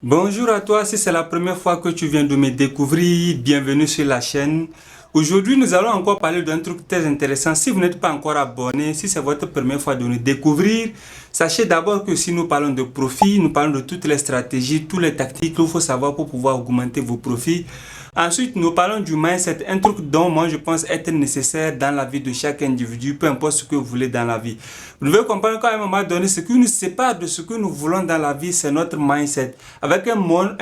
Bonjour à toi, si c'est la première fois que tu viens de me découvrir, bienvenue sur la chaîne. Aujourd'hui, nous allons encore parler d'un truc très intéressant. Si vous n'êtes pas encore abonné, si c'est votre première fois de nous découvrir, sachez d'abord que si nous parlons de profit, nous parlons de toutes les stratégies, toutes les tactiques qu'il faut savoir pour pouvoir augmenter vos profits. Ensuite, nous parlons du mindset, un truc dont moi je pense être nécessaire dans la vie de chaque individu, peu importe ce que vous voulez dans la vie. Vous devez comprendre qu'à un moment donné, ce qui nous sépare de ce que nous voulons dans la vie, c'est notre mindset. Avec un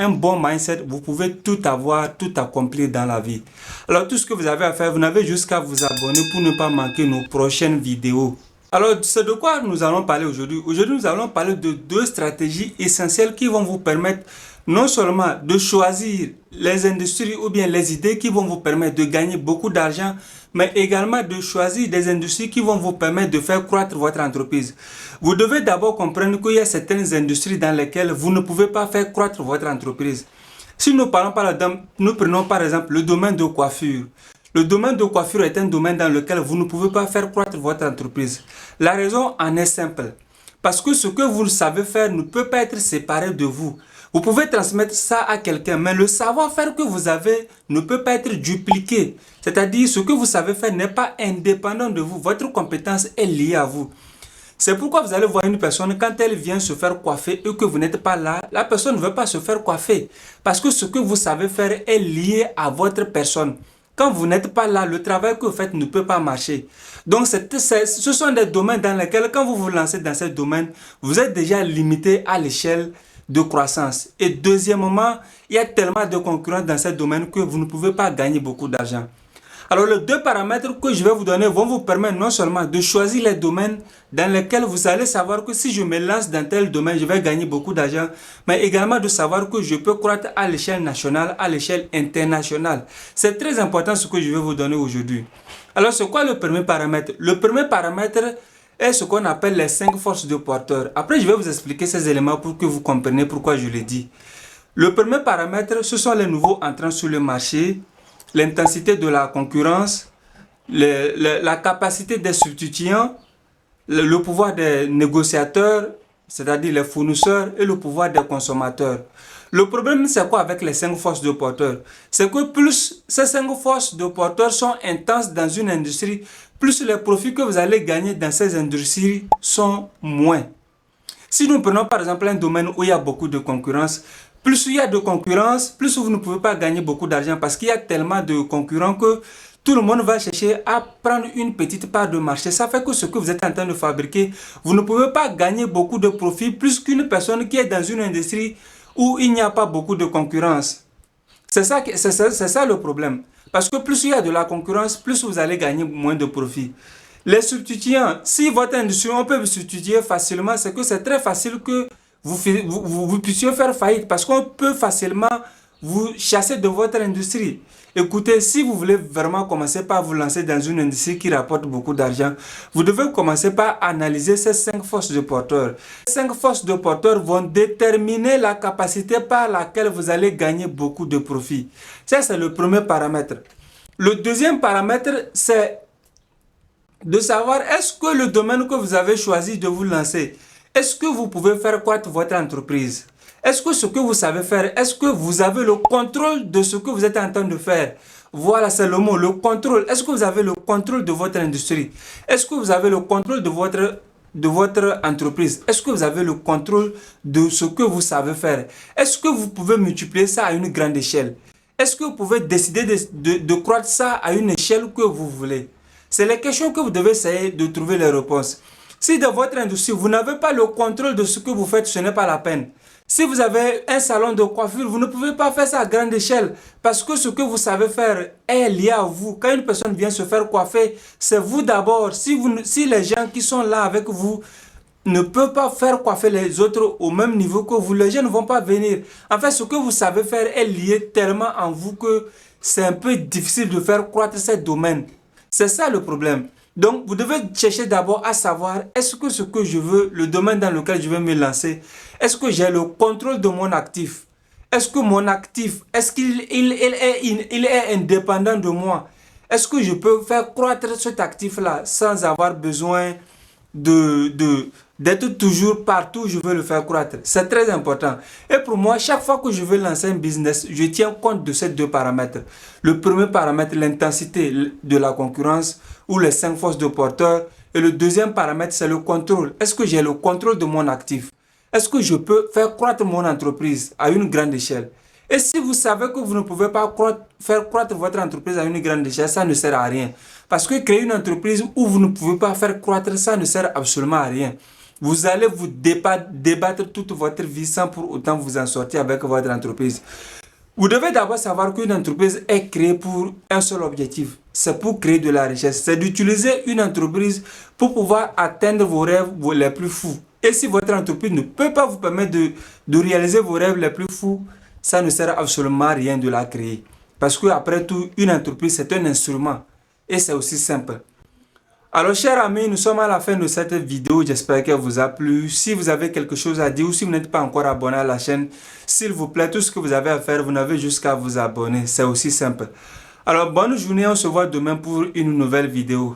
bon mindset, vous pouvez tout avoir, tout accomplir dans la vie. Alors tout ce que vous avez à faire, vous n'avez juste qu'à vous abonner pour ne pas manquer nos prochaines vidéos. Alors, c'est de quoi nous allons parler aujourd'hui. Aujourd'hui, nous allons parler de deux stratégies essentielles qui vont vous permettre non seulement de choisir les industries ou bien les idées qui vont vous permettre de gagner beaucoup d'argent, mais également de choisir des industries qui vont vous permettre de faire croître votre entreprise. Vous devez d'abord comprendre qu'il y a certaines industries dans lesquelles vous ne pouvez pas faire croître votre entreprise. Si nous prenons par exemple le domaine de coiffure. Le domaine de coiffure est un domaine dans lequel vous ne pouvez pas faire croître votre entreprise. La raison en est simple. Parce que ce que vous savez faire ne peut pas être séparé de vous. Vous pouvez transmettre ça à quelqu'un, mais le savoir-faire que vous avez ne peut pas être dupliqué. C'est-à-dire, ce que vous savez faire n'est pas indépendant de vous. Votre compétence est liée à vous. C'est pourquoi vous allez voir une personne, quand elle vient se faire coiffer et que vous n'êtes pas là, la personne ne veut pas se faire coiffer. Parce que ce que vous savez faire est lié à votre personne. Quand vous n'êtes pas là, le travail que vous faites ne peut pas marcher. Donc, ce sont des domaines dans lesquels, quand vous vous lancez dans ces domaines, vous êtes déjà limité à l'échelle de croissance. Et deuxièmement, il y a tellement de concurrence dans ces domaines que vous ne pouvez pas gagner beaucoup d'argent. Alors, les deux paramètres que je vais vous donner vont vous permettre non seulement de choisir les domaines dans lesquels vous allez savoir que si je me lance dans tel domaine, je vais gagner beaucoup d'argent, mais également de savoir que je peux croître à l'échelle nationale, à l'échelle internationale. C'est très important ce que je vais vous donner aujourd'hui. Alors, c'est quoi le premier paramètre? Le premier paramètre est ce qu'on appelle les 5 forces de porteur. Après, je vais vous expliquer ces éléments pour que vous compreniez pourquoi je l'ai dit. Le premier paramètre, ce sont les nouveaux entrants sur le marché, l'intensité de la concurrence, la capacité des substituants, le pouvoir des négociateurs, c'est-à-dire les fournisseurs, et le pouvoir des consommateurs. Le problème, c'est quoi avec les 5 forces de porteurs? C'est que plus ces 5 forces de porteurs sont intenses dans une industrie, plus les profits que vous allez gagner dans ces industries sont moins. Si nous prenons par exemple un domaine où il y a beaucoup de concurrence, plus il y a de concurrence, plus vous ne pouvez pas gagner beaucoup d'argent parce qu'il y a tellement de concurrents que tout le monde va chercher à prendre une petite part de marché. Ça fait que ce que vous êtes en train de fabriquer, vous ne pouvez pas gagner beaucoup de profit plus qu'une personne qui est dans une industrie où il n'y a pas beaucoup de concurrence. C'est ça le problème. Parce que plus il y a de la concurrence, plus vous allez gagner moins de profit. Les substituants, si votre industrie, on peut vous substituer facilement, c'est que c'est très facile que vous puissiez faire faillite parce qu'on peut facilement vous chasser de votre industrie. Écoutez, si vous voulez vraiment commencer par vous lancer dans une industrie qui rapporte beaucoup d'argent, vous devez commencer par analyser ces 5 forces de porteurs. Ces 5 forces de porteurs vont déterminer la capacité par laquelle vous allez gagner beaucoup de profit. Ça, c'est le premier paramètre. Le deuxième paramètre, c'est de savoir est-ce que le domaine que vous avez choisi de vous lancer, est-ce que vous pouvez faire croître votre entreprise? Est-ce que ce que vous savez faire, est-ce que vous avez le contrôle de ce que vous êtes en train de faire? Voilà, c'est le mot, le contrôle. Est-ce que vous avez le contrôle de votre industrie? Est-ce que vous avez le contrôle de votre entreprise? Est-ce que vous avez le contrôle de ce que vous savez faire? Est-ce que vous pouvez multiplier ça à une grande échelle? Est-ce que vous pouvez décider de croître ça à une échelle que vous voulez? C'est les questions que vous devez essayer de trouver les réponses. Si dans votre industrie, vous n'avez pas le contrôle de ce que vous faites, ce n'est pas la peine. Si vous avez un salon de coiffure, vous ne pouvez pas faire ça à grande échelle parce que ce que vous savez faire est lié à vous. Quand une personne vient se faire coiffer, c'est vous d'abord. Si les gens qui sont là avec vous ne peuvent pas faire coiffer les autres au même niveau que vous, les gens ne vont pas venir. En fait, ce que vous savez faire est lié tellement en vous que c'est un peu difficile de faire croître ces domaines. C'est ça le problème. Donc, vous devez chercher d'abord à savoir est-ce que ce que je veux, le domaine dans lequel je veux me lancer, est-ce que j'ai le contrôle de mon actif? Est-ce que mon actif, est-ce qu'il est indépendant de moi? Est-ce que je peux faire croître cet actif-là sans avoir besoin de d'être toujours partout où je veux le faire croître. C'est très important. Et pour moi, chaque fois que je veux lancer un business, je tiens compte de ces deux paramètres. Le premier paramètre, l'intensité de la concurrence ou les 5 forces de porteur. Et le deuxième paramètre, c'est le contrôle. Est-ce que j'ai le contrôle de mon actif? Est-ce que je peux faire croître mon entreprise à une grande échelle? Et si vous savez que vous ne pouvez pas faire croître votre entreprise à une grande échelle, ça ne sert à rien. Parce que créer une entreprise où vous ne pouvez pas faire croître, ça ne sert absolument à rien. Vous allez vous débattre toute votre vie sans pour autant vous en sortir avec votre entreprise. Vous devez d'abord savoir qu'une entreprise est créée pour un seul objectif. C'est pour créer de la richesse. C'est d'utiliser une entreprise pour pouvoir atteindre vos rêves les plus fous. Et si votre entreprise ne peut pas vous permettre de réaliser vos rêves les plus fous, ça ne sert absolument à rien de la créer. Parce que après tout, une entreprise, c'est un instrument. Et c'est aussi simple. Alors, chers amis, nous sommes à la fin de cette vidéo. J'espère qu'elle vous a plu. Si vous avez quelque chose à dire ou si vous n'êtes pas encore abonné à la chaîne, s'il vous plaît, tout ce que vous avez à faire, vous n'avez juste qu'à vous abonner. C'est aussi simple. Alors, bonne journée. On se voit demain pour une nouvelle vidéo.